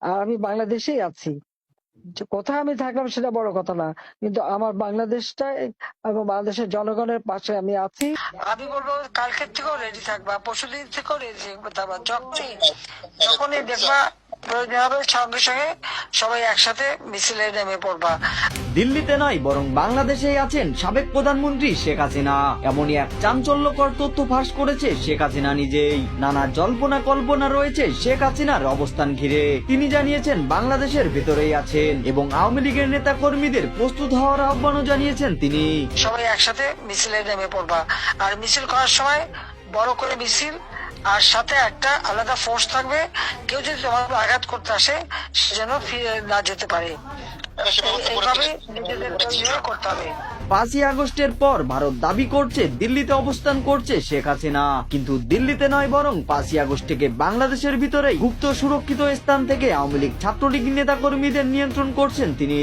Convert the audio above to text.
আর আমি বাংলাদেশেই আছি। যে কোথায় আমি থাকলাম সেটা বড় কথা না, কিন্তু আমার বাংলাদেশটা এবং বাংলাদেশের জনগণের পাশে আমি আছি। আমি বলবো কালকের থেকেও রেডি থাকবা, পরশুদিন থেকেও রেডি থাকবা, যখনই দেখবা প্রয়োজন হবে সঙ্গে সঙ্গে সবাই একসাথে মিছিলে নেমে পড়বা। দিল্লিতে নয় বরং বাংলাদেশেই আছেন সাবেক প্রধানমন্ত্রী শেখ হাসিনা। এমনই এক চাঞ্চল্যকর তথ্য ফাঁস করেছে শেখ হাসিনা নিজেই। নানা জল্পনা কল্পনা রয়েছে শেখ হাসিনার অবস্থান ঘিরে। তিনি জানিয়েছেন বাংলাদেশের ভেতরেই আছেন এবং আওয়ামী লীগের নেতা কর্মীদের প্রস্তুত হওয়ার আহ্বানও জানিয়েছেন তিনি। সবাই একসাথে মিছিলে নেমে পড়বা, আর মিছিল করার সময় বড় করে মিছিল, আর সাথে একটা আলাদা ফোর্স থাকবে। কেউ যদি তোমার উপর আঘাত করতে আসে সে যেন ফিরে না যেতে পারে, এইভাবে নিজেদের তৈরি করতে হবে। 5ই আগস্টের পর ভারত দাবি করছে দিল্লিতে অবস্থান করছে শেখ হাসিনা, কিন্তু দিল্লিতে নয় বরং 5ই আগস্ট থেকে বাংলাদেশের ভিতরেই গুপ্ত সুরক্ষিত স্থান থেকে আওয়ামী লীগ ছাত্রলীগ নেতা কর্মীদের নিয়ন্ত্রণ করছেন তিনি।